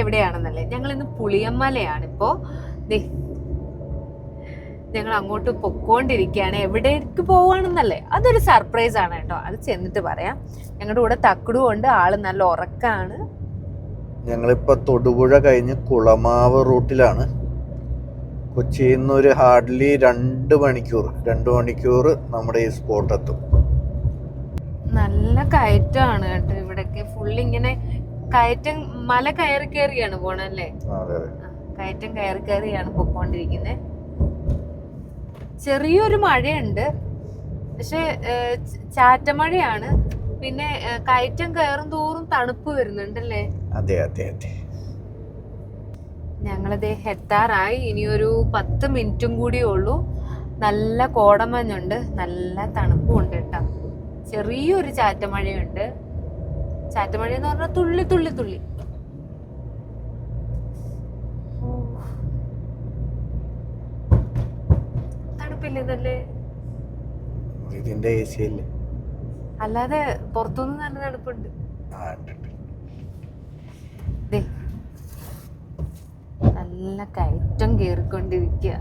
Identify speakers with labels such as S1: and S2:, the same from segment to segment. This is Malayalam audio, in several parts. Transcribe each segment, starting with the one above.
S1: എവിടെയാണെന്നല്ലേ, ഞങ്ങൾ ഇന്ന് പുളിയമ്മലയാണ്. ഇപ്പോൾ ഞങ്ങൾ അങ്ങോട്ട് പൊക്കോണ്ടിരിക്കുകയാണ്. എവിടേക്ക് പോവാണെന്നല്ലേ, അതൊരു സർപ്രൈസ് ആണ് കേട്ടോ, അത് ചെന്നിട്ട് പറയാം. ഞങ്ങളുടെ കൂടെ തക്കുടും ഉണ്ട്, ആള് നല്ല ഉറക്കാണ്.
S2: ഞങ്ങളിപ്പോ തൊടുപുഴ കഴിഞ്ഞ് കുളമാവ് റൂട്ടിലാണ്. കൊച്ചിയിൽ നിന്ന് ഒരു ഹാർഡ്ലി 2 മണിക്കൂർ നമ്മുടെ ഈ സ്പോട്ട് എത്തും.
S1: നല്ല കയറ്റമാണ് കേട്ടോ ഇവിടൊക്കെ, ഫുള്ളിങ്ങനെ കയറ്റം, മല കയറിയാണ് പോണല്ലേ. കയറ്റം കയറിയാണ് പൊക്കോണ്ടിരിക്കുന്നത്. ചെറിയൊരു മഴയുണ്ട്, പക്ഷെ ചാറ്റമഴയാണ്. പിന്നെ കയറ്റം കയറും തോറും തണുപ്പ് വരുന്നുണ്ടല്ലേ.
S2: അതെ അതെ അതെ.
S1: ഞങ്ങളിതേ എത്താറായി. ഇനിയൊരു 10 മിനിറ്റും കൂടിയേ ഉള്ളൂ. നല്ല കോടമഞ്ഞുണ്ട്, നല്ല തണുപ്പും ഉണ്ട് കേട്ടോ. ചെറിയൊരു ചാറ്റമഴയുണ്ട്. ചാറ്റമഴ എന്ന് പറഞ്ഞാൽ തുള്ളി തുള്ളി തുള്ളി. തണുപ്പില്ലേ?
S2: ഇതിന്റെ AC അല്ലേ,
S1: അല്ലാതെ പുറത്തുനിന്ന് നല്ല തണുപ്പുണ്ട്. നല്ല കയറ്റം കേറിക്കൊണ്ടിരിക്കുക.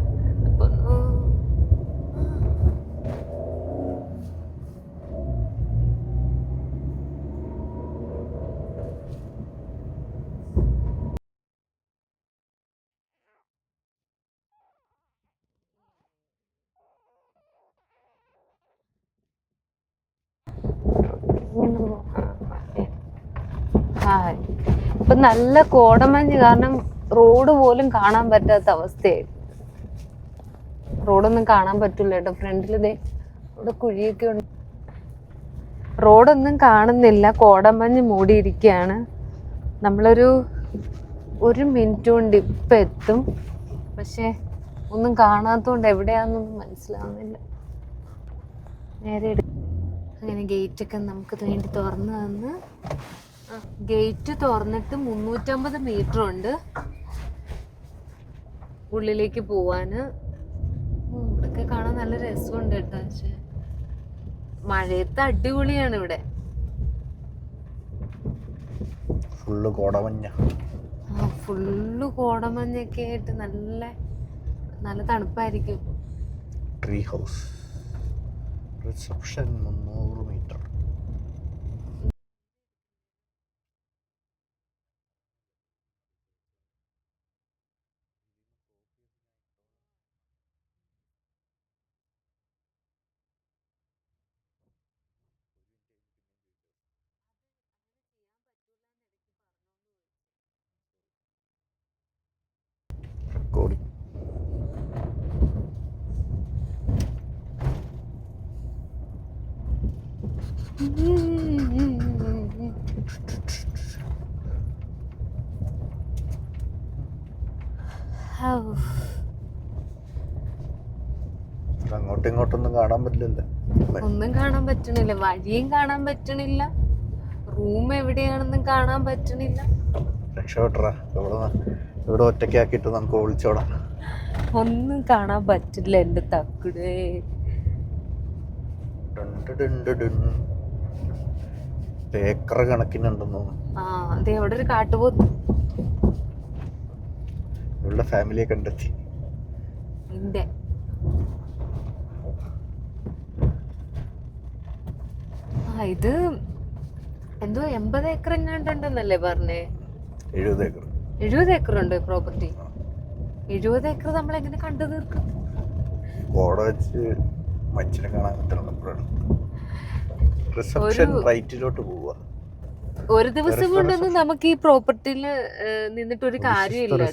S1: ഇപ്പൊ നല്ല കോടമഞ്ഞ് കാരണം റോഡ് പോലും കാണാൻ പറ്റാത്ത അവസ്ഥയായി. റോഡൊന്നും കാണാൻ പറ്റില്ല കേട്ടോ. ഫ്രണ്ടിൽ ഇതേ ഇവിടെ കുഴിയൊക്കെ ഉണ്ട്. റോഡൊന്നും കാണുന്നില്ല, കോടമഞ്ഞ് മൂടിയിരിക്കുകയാണ്. നമ്മളൊരു 1 മിനിറ്റ് കൊണ്ട് ഇപ്പം എത്തും, പക്ഷെ ഒന്നും കാണാത്തതുകൊണ്ട് എവിടെയാണെന്നൊന്നും മനസ്സിലാവുന്നില്ല. നേരെ അങ്ങനെ ഗേറ്റൊക്കെ നമുക്ക് വേണ്ടി തുറന്നു തന്ന്. ഗേറ്റ് തുറന്നിട്ട് 350 മീറ്റർ ഉണ്ട് ഉള്ളിലേക്ക് പോവാന്. ഇവിടൊക്കെ കാണാൻ നല്ല രസമുണ്ട് കേട്ടോ. പക്ഷെ മഴയത്ത് അടിപൊളിയാണ് ഇവിടെ.
S2: ഫുള്ള്
S1: കോടമഞ്ഞൊക്കെ ആയിട്ട് നല്ല നല്ല തണുപ്പായിരിക്കും.
S2: Tree house reception 300 metre. Recording. അങ്ങോട്ടും ഇങ്ങോട്ടൊന്നും കാണാൻ പറ്റില്ലല്ലോ.
S1: ഒന്നും കാണാൻ പറ്റണില്ല, വഴിയും കാണാൻ പറ്റണില്ല, റൂം എവിടെയാണെന്നും കാണാൻ പറ്റണില്ല.
S2: രക്ഷപ്പെട്ടാ, ഇവിടെ ഒറ്റയ്ക്കാക്കിട്ട് നമുക്ക് ഒളിച്ചോടാം.
S1: ഒന്നും കാണാൻ പറ്റില്ല എന്റെ തക്കുടേ.
S2: ഏക്കർ കണക്കിനുണ്ടെന്ന്
S1: ആ അതെ, അവിടെ ഒരു കാട്ടുപോത്ത്.
S2: ഇവളുടെ ഫാമിലിയെ കണ്ടെത്തി.
S1: ഇത് എന്തോ 80 ഏക്കർ എങ്ങാണ്ടുണ്ടെന്നല്ലേ പറഞ്ഞേ? 70 ഏക്കർ ഉണ്ട് പ്രോപ്പർട്ടി. 70 ഏക്കർ നമ്മൾ എങ്ങനെ കണ്ടു തീർക്കും?
S2: മനുഷ്യനെ കാണാൻ പറ്റണം. റിസപ്ഷൻ റൈറ്റിലോട്ട് പോവുക.
S1: ഒരു ദിവസം കൊണ്ടൊന്നും നമുക്ക് ഈ പ്രോപ്പർട്ടിയിൽ നിന്നിട്ട് ഒരു കാര്യമില്ല.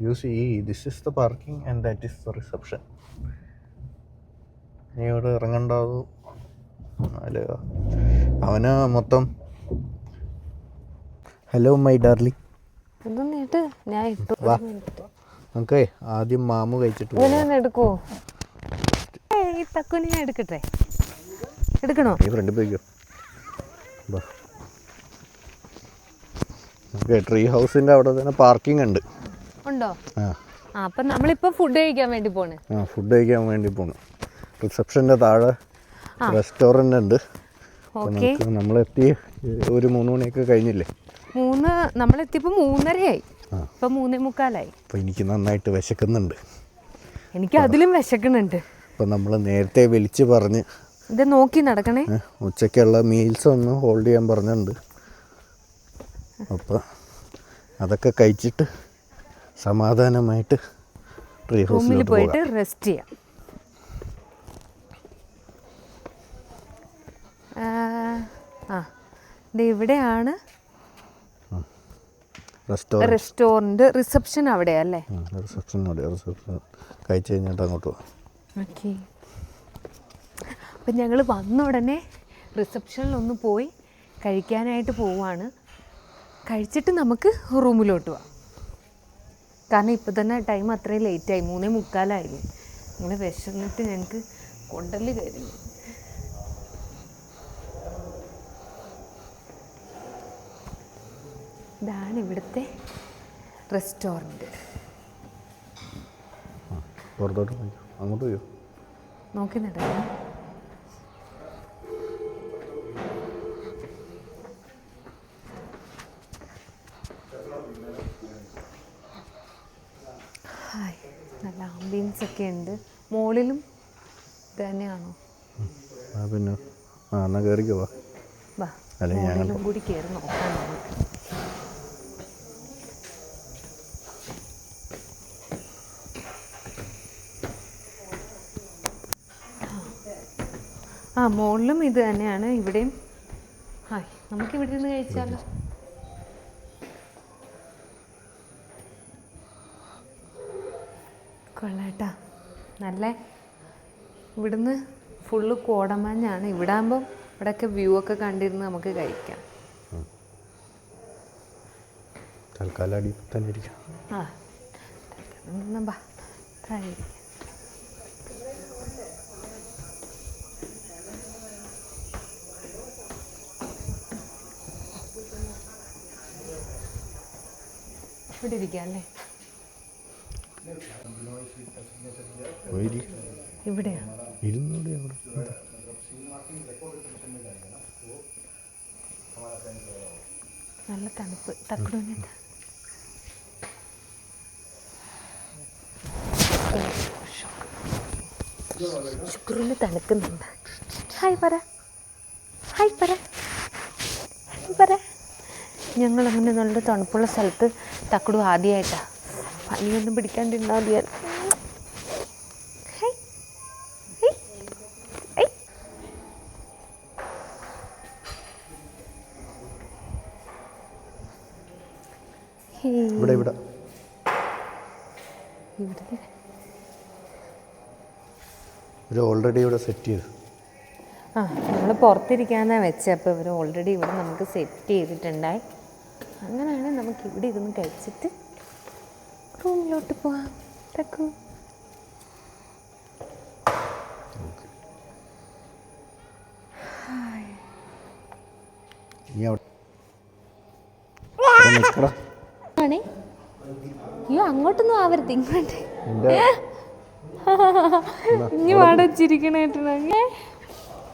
S2: You see, this is the parking and that is the reception. നീ ഇവിടെ ഇറങ്ങണ്ടാവൂ. അവന് മൊത്തം ഹലോ മൈ ഡാർലിംഗ്. നമുക്ക് ആദ്യം മാമു കഴിച്ചിട്ട്
S1: എടുക്കോ? എടുക്കട്ടെ, എടുക്കണോ?
S2: ഈ ഫ്രണ്ട് പോയിക്കോ. ട്രീ ഹൗസിന്റെ അവിടെ തന്നെ പാർക്കിംഗ് ഉണ്ട്.
S1: ഉണ്ടോ? അപ്പൊ നമ്മളിപ്പോ ഫുഡ് കഴിക്കാൻ വേണ്ടി പോണു.
S2: റിസപ്ഷന്റെ താഴെ റെസ്റ്റോറന്റ് ഉണ്ട്. നമ്മളെത്തി ഒരു 3 മണിയൊക്കെ കഴിഞ്ഞില്ലേ.
S1: നമ്മളെത്തിയപ്പോൾ 3:30 ഇപ്പം 3:45.
S2: അപ്പോൾ എനിക്ക് നന്നായിട്ട് വിശക്കുന്നുണ്ട്.
S1: എനിക്ക് അതിലും വിശക്കുന്നുണ്ട്.
S2: അപ്പോൾ നമ്മൾ നേരത്തെ വിളിച്ച് പറഞ്ഞ്
S1: ഇത് നോക്കി നടക്കണേ.
S2: ഉച്ചയ്ക്കുള്ള മീൽസ് ഒന്ന് ഹോൾഡ് ചെയ്യാൻ പറഞ്ഞിട്ടുണ്ട്. അപ്പോൾ അതൊക്കെ കഴിച്ചിട്ട് സമാധാനമായിട്ട് ട്രീ
S1: റൂമിൽ
S2: ഹൗസിലോട്ട്
S1: പോയിട്ട്
S2: പോകാം.
S1: റെസ്റ്റ് ചെയ്യാം. ഇത് ഇവിടെയാണ് റെസ്റ്റോറൻറ്റ്. റിസപ്ഷൻ അവിടെയല്ലേ?
S2: റിസപ്ഷൻ കഴിച്ച് കഴിഞ്ഞിട്ട് അങ്ങോട്ട് പോകാം.
S1: ഓക്കെ. അപ്പം ഞങ്ങൾ വന്ന ഉടനെ റിസപ്ഷനിലൊന്ന് പോയി കഴിക്കാനായിട്ട് പോവാണ്. കഴിച്ചിട്ട് നമുക്ക് റൂമിലോട്ട് പോവാം. കാരണം ഇപ്പം തന്നെ ടൈം അത്രയും ലേറ്റായി, 3:45 ഞങ്ങൾ വിശന്നിട്ട് ഞങ്ങൾക്ക് കൊണ്ടല് കഴിഞ്ഞു. ഇതാണ് ഇവിടുത്തെ റെസ്റ്റോറൻറ്റ്.
S2: പുറത്തോട്ട് പോയി അങ്ങോട്ട് പോയോ?
S1: നോക്കി നടക്കണം. ഹായ്, നല്ല ആംബിയൻസ് ഒക്കെ ഉണ്ട്. മുകളിലും ഇത് തന്നെയാണോ?
S2: പിന്നെ എന്നാൽ കയറിക്കോ.
S1: വാ, മുകളിലും കൂടി കയറി നോക്കാം നമുക്ക്. മുകളിലും ഇത് തന്നെയാണ്, ഇവിടെയും. ഹായ്, നമുക്ക് ഇവിടെ നിന്ന് കഴിച്ചാലോ? കൊള്ളാട്ടാ, നല്ല. ഇവിടുന്ന് ഫുള്ള് കോടമഞ്ഞാണ്. ഇവിടെ ആകുമ്പം ഇവിടെയൊക്കെ വ്യൂ ഒക്കെ കണ്ടിരുന്ന് നമുക്ക് കഴിക്കാം.
S2: തൽക്കാലം അടി തന്നെ ഇരിക്കാം.
S1: ഇവിടെ ഇരിക്കാം അല്ലേ? ഇവിടെയാ നല്ല തണുപ്പ്. തക്കടുവിന് ശുക്രന് തണുക്കുന്നുണ്ട്. ഹായ് പറ, ഹായ് പറ, പറ. ഞങ്ങളങ്ങനെ നല്ല തണുപ്പുള്ള സ്ഥലത്ത് തക്കടു ആദ്യമായിട്ടാണ്. പനിയൊന്നും പിടിക്കാണ്ടിരുന്നാൽ
S2: ഓൾറെഡി ഇവിടെ സെറ്റ് ചെയ്തു.
S1: നമ്മൾ പുറത്തിരിക്കാന്നാണ് വെച്ചത്. അപ്പോൾ ഇവർ ഓൾറെഡി ഇവിടെ നമുക്ക് സെറ്റ് ചെയ്തിട്ടുണ്ടായി. അങ്ങനെയാണ് നമുക്ക് ഇവിടെ ഇരുന്ന് കഴിച്ചിട്ട് റൂമിലോട്ട് പോവാം. തക്കു ആണേ. അയ്യോ, അങ്ങോട്ടൊന്നും ആവരുത്, ഇങ്ങോട്ട്. ഇനി വാടച്ചിരിക്കണേട്ടാ.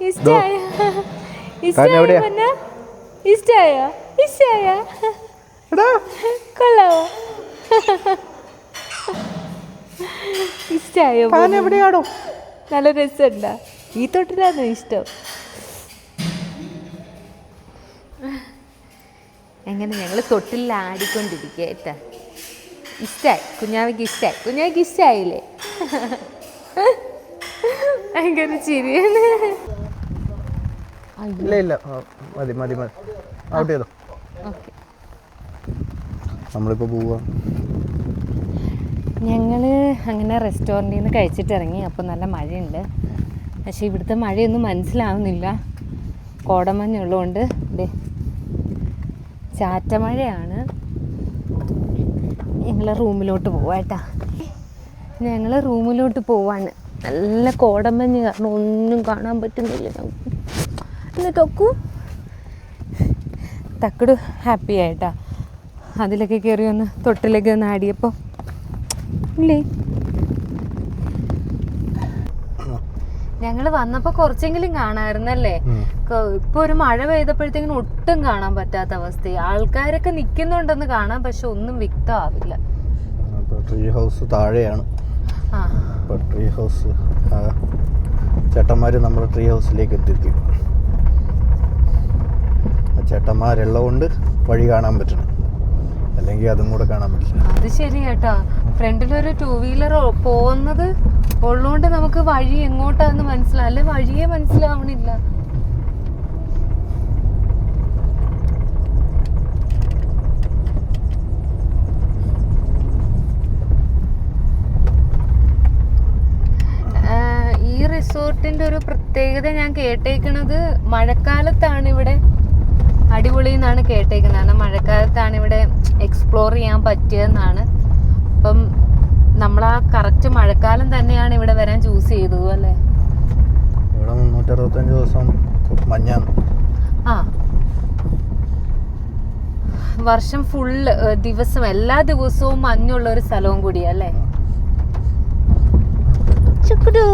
S1: ഇഷ്ടായ ഇഷ്ടായ ഇഷ്ടായ കൊള്ളാവോ? ഇഷ്ടായോ?
S2: എവിടെയാണോ?
S1: നല്ല രസമുണ്ടാ? ഈ തൊട്ടിലാണോ ഇഷ്ടം? എങ്ങനെ ഞങ്ങൾ തൊട്ടിൽ ആടിക്കൊണ്ടിരിക്കുക കേട്ടാ. ഇഷ്ടമായി, കുഞ്ഞാവയ്ക്ക് ഇഷ്ടമായി. കുഞ്ഞാവയ്ക്ക് ഇഷ്ടമായില്ലേ? ഭയങ്കര ചിരിയാണ്.
S2: ഇല്ല ഇല്ല, മതി മതി മതി, ഔട്ട് ചെയ്തോ.
S1: ഓക്കെ,
S2: നമ്മളിപ്പോൾ പോവാ.
S1: ഞങ്ങൾ അങ്ങനെ റെസ്റ്റോറൻറ്റിൽ നിന്ന് കഴിച്ചിട്ട് ഇറങ്ങി. അപ്പോൾ നല്ല മഴയുണ്ട്. പക്ഷേ ഇവിടുത്തെ മഴയൊന്നും മനസ്സിലാവുന്നില്ല, കോടമഞ്ഞുള്ളതുകൊണ്ട്. ചാറ്റമഴയാണ്. ഞങ്ങൾ റൂമിലോട്ട് പോവാട്ടാ. ഞങ്ങൾ റൂമിലോട്ട് പോവാണ്. നല്ല കോടമഞ്ഞ് കാരണം ഒന്നും കാണാൻ പറ്റുന്നില്ല ഞങ്ങൾക്ക്. എന്നിട്ടൊക്കു തക്കട് ഹാപ്പി ആയിട്ടാ. അതിലൊക്കെ കയറി ഒന്ന് തൊട്ടിലേക്ക് ഒന്ന് ആടിയപ്പോൾ ഇല്ലേ. ഞങ്ങൾ വന്നപ്പോൾ കുറച്ചെങ്കിലും കാണാമായിരുന്നല്ലേ. ഇപ്പൊ ഒരു മഴ പെയ്തപ്പോഴത്തേക്കിനും ഒട്ടും കാണാൻ പറ്റാത്ത അവസ്ഥ. ആൾക്കാരൊക്കെ നിക്കുന്നുണ്ടെന്ന് കാണാം, പക്ഷെ ഒന്നും വ്യക്തമാവില്ല.
S2: ട്രീ ഹൗസ് താഴെയാണ്.
S1: ആ
S2: ട്രീ ഹൗസ് ചേട്ടന്മാര് നമ്മുടെ ട്രീ ഹൗസിലേക്ക് എത്തിക്കും. ചേട്ടന്മാരുള്ളതുകൊണ്ട് വഴി കാണാൻ പറ്റണം, അല്ലെങ്കിൽ അതും കൂടെ കാണാൻ പറ്റില്ല.
S1: അത് ശരി കേട്ടോ. ഫ്രണ്ടിലൊരു 2 വീലർ പോകുന്നത് ഉള്ളതുകൊണ്ട് നമുക്ക് വഴി എങ്ങോട്ടാന്ന് മനസ്സിലാവും, അല്ലെ വഴിയെ മനസ്സിലാവണില്ല. ഈ റിസോർട്ടിന്റെ ഒരു പ്രത്യേകത ഞാൻ കേട്ടേക്കണത്, മഴക്കാലത്താണ് ഇവിടെ അടിപൊളി എന്നാണ് കേട്ടേക്കുന്നത്. കാരണം മഴക്കാലത്താണ് ഇവിടെ എക്സ്പ്ലോർ ചെയ്യാൻ പറ്റിയതെന്നാണ്. അപ്പം നമ്മൾ ആ കറക്റ്റ് മഴക്കാലം തന്നെയാണ് ഇവിടെ വരാൻ ചൂസ് ചെയ്തത് അല്ലേ?
S2: ഇവിടെ 365 ദിവസം മഞ്ഞാണ്.
S1: ആ, വർഷം ഫുള്ള് ദിവസം എല്ലാ ദിവസവും മഞ്ഞുള്ള ഒരു സ്ഥലവും കൂടിയല്ലേ? ചുക്കുടു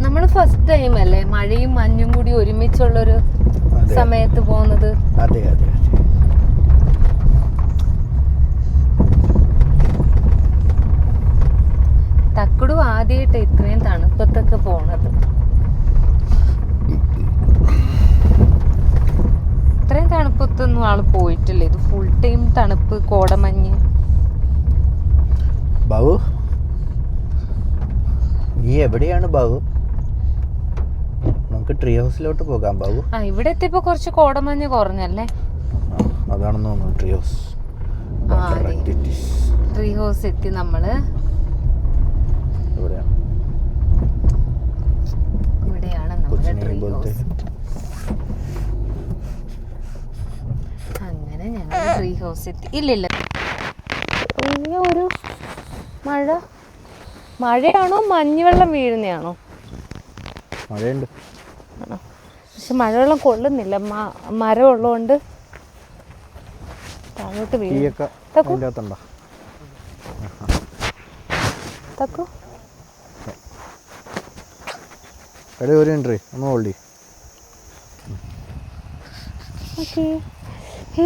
S1: നമ്മള് ഫസ്റ്റ് ടൈം അല്ലേ മഴയും മഞ്ഞും കൂടി ഒരുമിച്ചുള്ളൊരു സമയത്ത് പോകുന്നത്?
S2: അതെ അതെ.
S1: തക്കുടു ആദ്യമായിട്ട് ഇത്രയും തണുപ്പത്തൊക്കെ പോണത്. ഇത്രയും തണുപ്പത്തൊന്നും ആള് പോയിട്ടില്ല. ഇത് ഫുൾ ടൈം തണുപ്പ്, കോടമഞ്ഞ്.
S2: ബാബു, നീ എവിടെയാണ് ബാബു? നമുക്ക് ട്രീ ഹൗസിലോട്ട് പോകാം ബാബു.
S1: ആ, ഇവിടെ എത്തിയപ്പോ കുറച്ച് കോടമഞ്ഞ് കുറഞ്ഞല്ലേ?
S2: അതാണെന്ന് തോന്നുന്നു ട്രീ ഹൗസ്.
S1: ട്രീ ഹൗസ് എത്തി നമ്മള്. ഇവിടെയാണ് നമ്മുടെ ട്രീ ഹൗസ്. അങ്ങനെ ഞങ്ങൾ ട്രീ ഹൗസ് എത്തി. ഇല്ലില്ല, ഒരു മഴയാണോ മഞ്ഞുവെള്ളം വീഴുന്നതാണോ?
S2: മഴയുണ്ട്,
S1: പക്ഷെ മഴവെള്ളം കൊള്ളുന്നില്ല, മരം ഉള്ളതുകൊണ്ട് താഴോട്ട് വീഴും.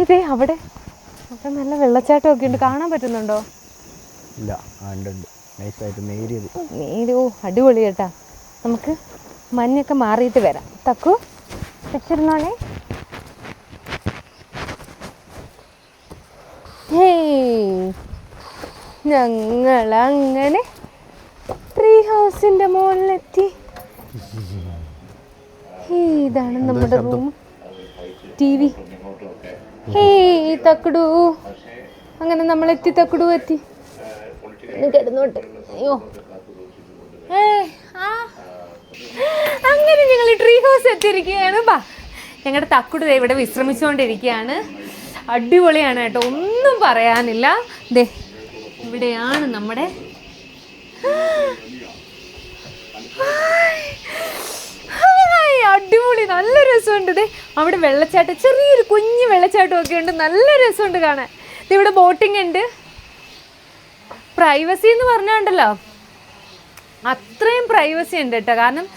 S1: ഇതേ അവിടെ നല്ല വെള്ളച്ചാട്ടം ഒക്കെ ഉണ്ട്, കാണാൻ പറ്റുന്നുണ്ടോ?
S2: ഇല്ല,
S1: അടിപൊളി കേട്ടാ. നമുക്ക് മഞ്ഞൊക്കെ മാറിയിട്ട് വരാം. തക്കു വെച്ചിരുന്നോണേ. ഞങ്ങളങ്ങനെ ട്രീ ഹൗസിന്റെ മുകളിലെത്തി. ഇതാണ് നമ്മുടെ റൂം. TV. തക്കുടു, അങ്ങനെ നമ്മളെത്തി. തക്കുടു എത്തി. കിടന്നോട്ടെ. അയ്യോ, അങ്ങനെ ഞങ്ങൾ ട്രീ ഹൗസ് എത്തിയിരിക്കുകയാണ്. ഞങ്ങളുടെ തക്കുടു ഇവിടെ വിശ്രമിച്ചുകൊണ്ടിരിക്കുകയാണ്. അടിപൊളിയാണ് കേട്ടോ, ഒന്നും പറയാനില്ല. ദേ ഇവിടെയാണ് നമ്മുടെ അടിപൊളി, നല്ല രസമുണ്ട്. ദേ അവിടെ വെള്ളച്ചാട്ടം, ചെറിയൊരു കുഞ്ഞു വെള്ളച്ചാട്ടം ഒക്കെ ഉണ്ട്, നല്ല രസമുണ്ട് കാണാൻ. ഇവിടെ ബോട്ടിംഗ് ഉണ്ട്. പ്രൈവസി എന്ന് പറഞ്ഞാണ്ടല്ലോ, അത്രയും പ്രൈവസി ഉണ്ട് കേട്ടോ. കാരണം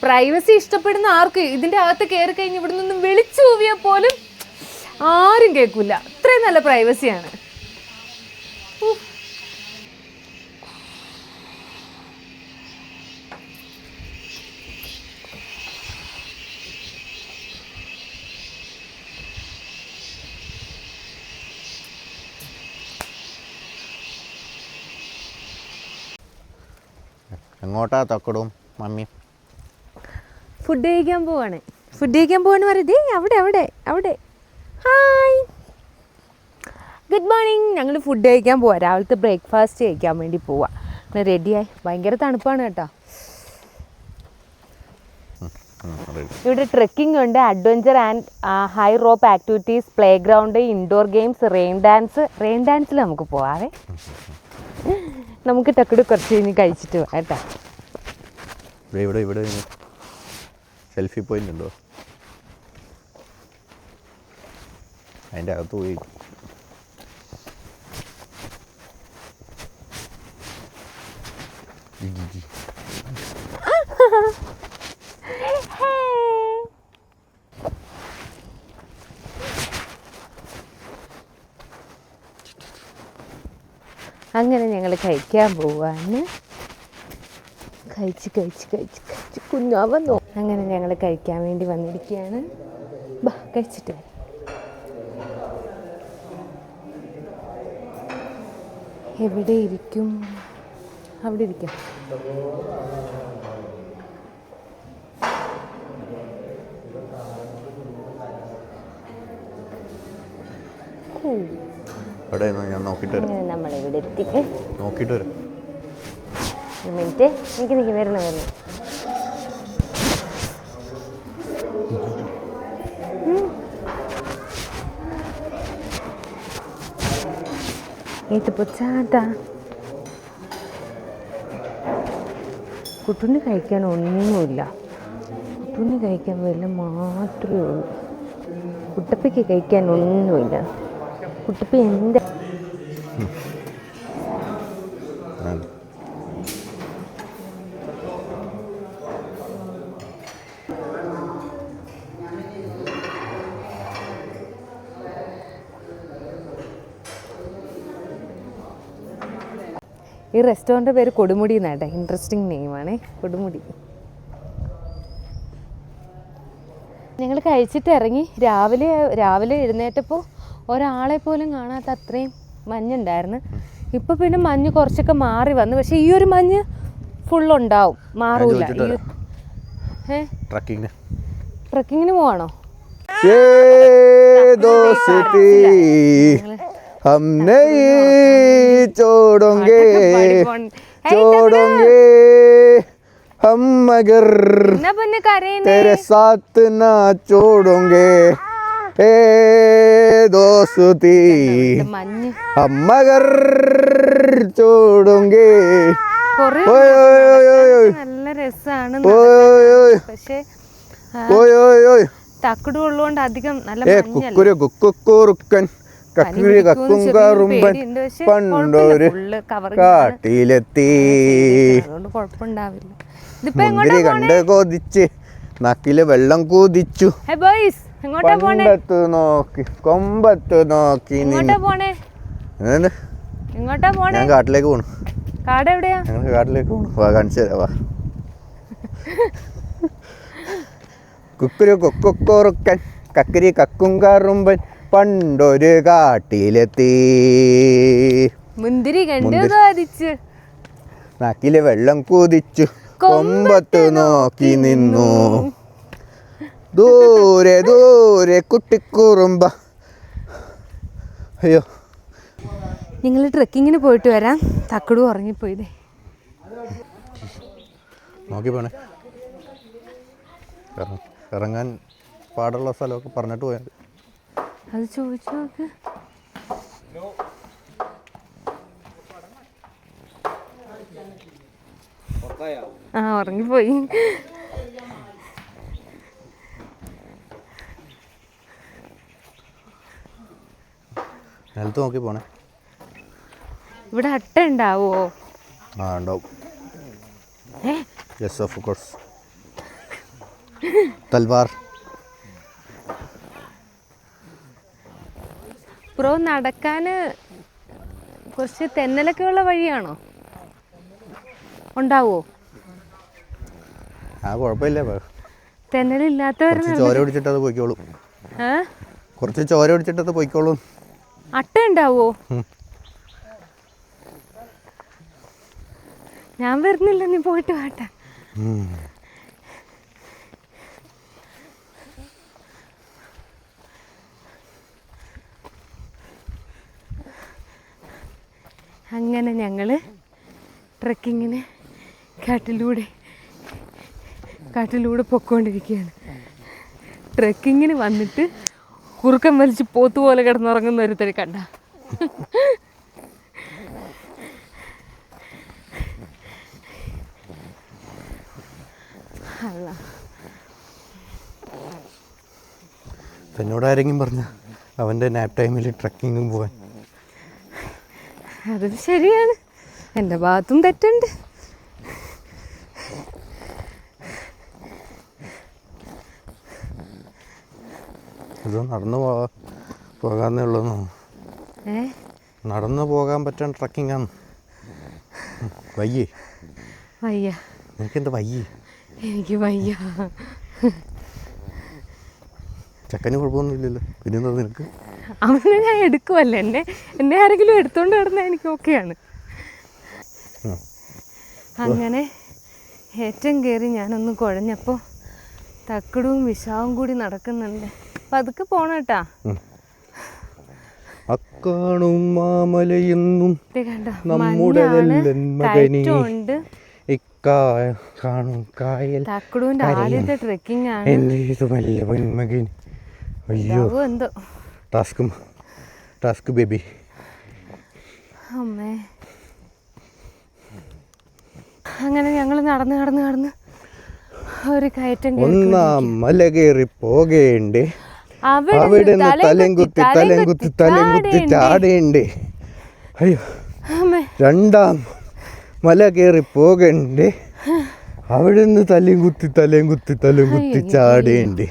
S1: പ്രൈവസി ഇഷ്ടപ്പെടുന്ന ആർക്കും ഇതിൻ്റെ അകത്ത് കയറി കഴിഞ്ഞ് ഇവിടെ നിന്നും വിളിച്ചു പോവിയാൽ പോലും ആരും കേൾക്കില്ല. അത്രയും നല്ല പ്രൈവസിയാണ്.
S2: എങ്ങോട്ടാ തക്കടും മമ്മി?
S1: ഫുഡ് കഴിക്കാൻ പോവാണ്. പറയുന്നത് അവിടെ അവിടെ അവിടെ. Hi, good morning. ഞങ്ങൾ ഫുഡ് കഴിക്കാൻ പോവാം. രാവിലത്തെ ബ്രേക്ക്ഫാസ്റ്റ് കഴിക്കാൻ വേണ്ടി പോവാം. റെഡിയായി. ഭയങ്കര തണുപ്പാണ് കേട്ടോ. ഇവിടെ ട്രെക്കിംഗ് ഉണ്ട്, adventure and high rope activities, play ground, indoor games, rain ഡാൻസിൽ നമുക്ക് പോവാവേ. നമുക്ക് ടക്കട് കുറച്ച് കഴിഞ്ഞ് കഴിച്ചിട്ട് കേട്ടോ.
S2: ഇവിടെ സെൽഫി പോയിന്റ് ഉണ്ടോ? അതിൻ്റെ അകത്ത് പോയി
S1: അങ്ങനെ ഞങ്ങൾ കഴിക്കാൻ പോവാണ്. കഴിച്ച് കുഞ്ഞാവന്നോ. അങ്ങനെ ഞങ്ങൾ കഴിക്കാൻ വേണ്ടി വന്നിരിക്കുകയാണ്. ബാ കഴിച്ചിട്ട് എവിടെ ഇരിക്കും? അവിടെ ഇരിക്കാം.
S2: ഞാൻ നോക്കിയിട്ട് വരാം.
S1: നമ്മളിവിടെ എത്തി.
S2: നോക്കിയിട്ട് വരാം.
S1: ഒരു മിനിറ്റ്. എനിക്ക് വരുന്നു. ഇത് പൊച്ചാട്ടാ. കുട്ടുണ്ണി കഴിക്കാൻ ഒന്നുമില്ല. കുട്ടുണ്ണി കഴിക്കാൻ വല്ല മാത്രമേ ഉള്ളൂ. കുട്ടപ്പയ്ക്ക് കഴിക്കാൻ ഒന്നുമില്ല. കുട്ടപ്പ എന്താ ഈ റെസ്റ്റോറൻറ്റ് പേര് കൊടുമുടി എന്നാട്ടെ. ഇൻട്രസ്റ്റിംഗ് നെയിമാണേ, കൊടുമുടി. ഞങ്ങൾ കഴിച്ചിട്ട് ഇറങ്ങി. രാവിലെ എഴുന്നേറ്റപ്പോൾ ഒരാളെ പോലും കാണാത്ത അത്രയും മഞ്ഞുണ്ടായിരുന്നു. ഇപ്പോൾ പിന്നെ മഞ്ഞ് കുറച്ചൊക്കെ മാറി വന്നു. പക്ഷേ ഈ ഒരു മഞ്ഞ് ഫുള്ളുണ്ടാവും, മാറൂല. ട്രക്കിങ്ങിന് പോവാണോ?
S2: हम नहीं छोड़ोगे हम मगर तेरे साथ ना छोड़ोगे ए दोस्ती हम मगर छोड़ोगे.
S1: നല്ല രസമാണ്. പക്ഷേ തക്കട് ഉള്ളതുകൊണ്ട് അധികം നല്ല
S2: പണ്ടൊരു കാട്ടിലെത്തി മുന്തിരി കണ്ട് കൊതിച്ച് നക്കില് വെള്ളം കുതിച്ചു കൊമ്പത്ത് നോക്കി ഞാൻ കാട്ടിലേക്ക് പോണു. ഞങ്ങൾ കാട്ടിലേക്ക് പോണു. വാ കാണിച്ചു തരാ. വാ കുക്കുരു കൊക്കൊറുക്കൻ കക്കിരി കക്കും കറുമ്പൻ പണ്ടൊരു കാട്ടിലെത്തി
S1: മുന്തിരി കണ്ട് കൊതിച്ചു
S2: നാക്കില് വെള്ളം കുതിച്ചു കൊമ്പത്ത് നോക്കി നിന്നു. ദൂരെ ദൂരെ കുട്ടിക്കുറുമ്പ. അയ്യോ,
S1: നിങ്ങൾ ട്രെക്കിങ്ങിന് പോയിട്ട് വരാം. തക്കടു ഉറങ്ങിപ്പോയില്ലേ.
S2: നോക്കി പോണേ. ഇറങ്ങാൻ പാടുള്ള സ്ഥലമൊക്കെ പറഞ്ഞിട്ട് പോയാൽ
S1: അത് ചോദിച്ചു നോക്ക്. ആ ഉറങ്ങിപ്പോയി.
S2: നിലത്ത് നോക്കി പോണേ.
S1: ഇവിടെ അട്ട ഉണ്ടാവോ?
S2: ആ ഉണ്ടാവും. Yes of course. Talwar.
S1: Pro നടക്കാന് കുറച്ച് തെന്നലൊക്കെ ഉള്ള വഴിയാണോ? ഉണ്ടാവോ?
S2: ആ കുഴപ്പമില്ല.
S1: തെന്നലില്ലാത്തവർ
S2: ചോര പിടിച്ചിട്ട് അത് പോയിക്കോളും. കുറച്ച് ചോര പിടിച്ചിട്ട് അത് പോയിക്കോളും.
S1: അട്ട ഉണ്ടാവോ? ഞാൻ വരുന്നില്ല, നീ പോയിട്ട് വാട്ട. അങ്ങനെ ഞങ്ങൾ ട്രെക്കിങ്ങിന് കാട്ടിലൂടെ പൊക്കോണ്ടിരിക്കുകയാണ്. ട്രെക്കിങ്ങിന് വന്നിട്ട് കുറുക്കം വലിച്ച് പോത്തുപോലെ കിടന്നുറങ്ങുന്ന ഒരുത്തരെ കണ്ട.
S2: എന്നോട് ആരെങ്കിലും പറഞ്ഞ അവൻ്റെ നാപ്പ് ടൈമിൽ ട്രക്കിങ്ങും പോവാൻ.
S1: അത് ശരിയാണ്, എൻ്റെ ഭാഗത്തും തെറ്റുണ്ട്.
S2: ഇത് നടന്നു പോകാന്നേ ഉള്ളൂ. നടന്നു പോകാൻ പറ്റാൻ ട്രക്കിംഗ് ആണ്. വയ്യേ?
S1: വയ്യ.
S2: നിനക്കെന്താ വയ്യേ?
S1: എനിക്ക് വയ്യ.
S2: ചെക്കന് കുഴപ്പമൊന്നുമില്ലല്ലോ, പിന്നെന്താ നിനക്ക്?
S1: അവനെ ഞാൻ എടുക്കുമല്ലേ, എന്നെ ആരെങ്കിലും എടുത്തോണ്ട് കിടന്നാൽ എനിക്ക് ഓക്കെയാണ്. അങ്ങനെ ഏറ്റവും കയറി ഞാനൊന്ന് കുഴഞ്ഞപ്പോൾ തക്കടവും വിഷാവും കൂടി നടക്കുന്നുണ്ട്. പതുക്കെ പോണേട്ടാ.
S2: അക്കാണും മാമലയെന്നും
S1: നമ്മുടെ കയറ്റമുണ്ട്. തക്കടൂന്റെ ആദ്യത്തെ ട്രെക്കിംഗ് ആണ്.
S2: അയ്യോ
S1: എന്തോ
S2: ടാസ്ക് ബേബി.
S1: അമ്മേ. അങ്ങനെ ഞങ്ങൾ നടന്ന് ഒരു കയറ്റം.
S2: ഒന്നാം മല കയറി പോകേണ്ടേ, അവിടെ തലയും കുത്തി ചാടേണ്ടേ. അയ്യോ. രണ്ടാം മല കയറി പോകണ്ടേ, അവിടെ നിന്ന് തലയും കുത്തി ചാടേണ്ടേ.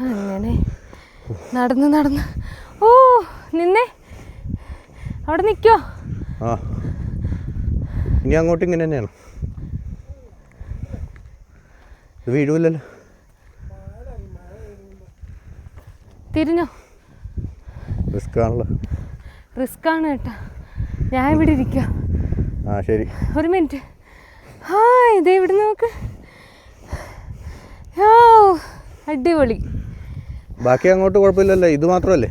S1: അങ്ങനെ നടന്ന് ഓ നിന്നെ അവിടെ നിൽക്കോ?
S2: ആ, ഇനി അങ്ങോട്ട് ഇങ്ങനെ തന്നെയാണ്. ഇത് വീഴുമല്ലോ.
S1: തിരിഞ്ഞോ? റിസ്ക് ആണ് കേട്ടാ. ഞാൻ ഇവിടെ ഇരിക്കുക.
S2: ആ ശരി,
S1: ഒരു മിനിറ്റ്. ഇതേ ഇവിടെ നോക്ക്. അടിപൊളി.
S2: ബാക്കി അങ്ങോട്ട് കുഴപ്പമില്ലല്ലോ, ഇത് മാത്രമല്ലേ?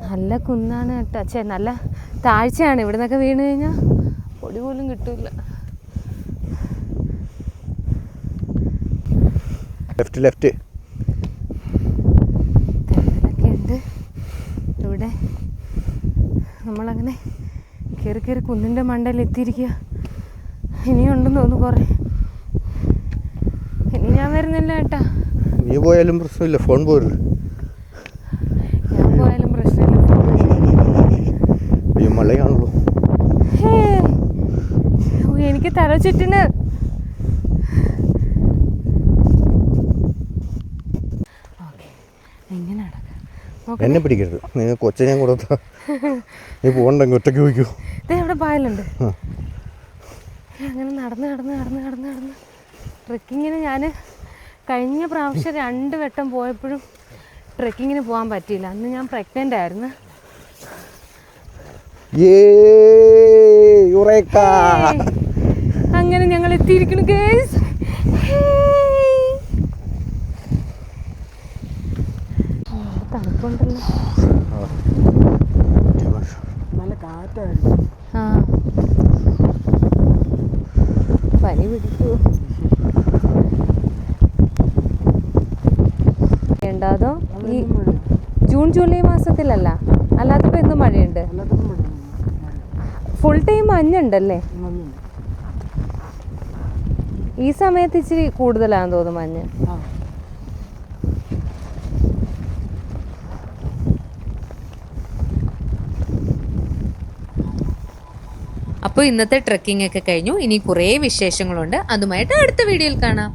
S1: നല്ല കുന്നാണ് കേട്ടോ. നല്ല താഴ്ചയാണ്. ഇവിടെ നിന്നൊക്കെ വീണ് കഴിഞ്ഞാൽ പൊടി പോലും കിട്ടൂല.
S2: ലെഫ്റ്റ്
S1: ഒക്കെ ഉണ്ട് ഇവിടെ. നമ്മളങ്ങനെ കയറി കുന്നിൻ്റെ മണ്ടയിൽ എത്തിയിരിക്കുക. ഇനിയുണ്ടെന്ന് തോന്നുന്നു കുറേ. ഇനി ഞാൻ വരുന്നില്ല കേട്ടാ.
S2: നീ പോയാലും പ്രശ്നമില്ല, ഫോൺ പോരുത്.
S1: ഞാൻ പോയാലും പ്രശ്നമില്ല.
S2: അയ്യോ മഴയാണല്ലോ.
S1: എനിക്ക് തല ചുറ്റിന്.
S2: എന്നെ പിടിക്കരുത്, നിങ്ങൾ കൊച്ചിനെ കൊടുത്താ നീ പോകണ്ടെങ്കിൽ ഒറ്റയ്ക്ക് പോയിക്കോ.
S1: ഇവിടെ പായലുണ്ട്. അങ്ങനെ നടന്ന് ട്രെക്കിങ്ങിന് ഞാൻ കഴിഞ്ഞ പ്രാവശ്യം 2 വട്ടം പോയപ്പോഴും ട്രെക്കിങ്ങിന് പോകാൻ പറ്റിയില്ല. അന്ന് ഞാൻ പ്രഗ്നൻ്റ് ആയിരുന്നു. അങ്ങനെ ഞങ്ങൾ എത്തിയിരിക്കുന്നു ഗൈസ്. തണുപ്പുണ്ടല്ലോ,
S3: നല്ല കാറ്റായിരുന്നു.
S1: പനി പിടിക്കൂ ഉണ്ടാതോ? ഈ ജൂൺ ജൂലൈ മാസത്തിലല്ല, അല്ലാത്തപ്പോൾ എന്നും മഴയുണ്ട്. ഫുൾ ടൈം മഞ്ഞുണ്ടല്ലേ? ഈ സമയത്ത് ഇച്ചിരി കൂടുതലാണെന്ന് തോന്നുന്നു മഞ്ഞ്. അപ്പോൾ ഇന്നത്തെ ട്രെക്കിംഗ് ഒക്കെ കഴിഞ്ഞു. ഇനി കുറേ വിശേഷങ്ങളുണ്ട്. അതുമായിട്ട് അടുത്ത വീഡിയോയിൽ കാണാം.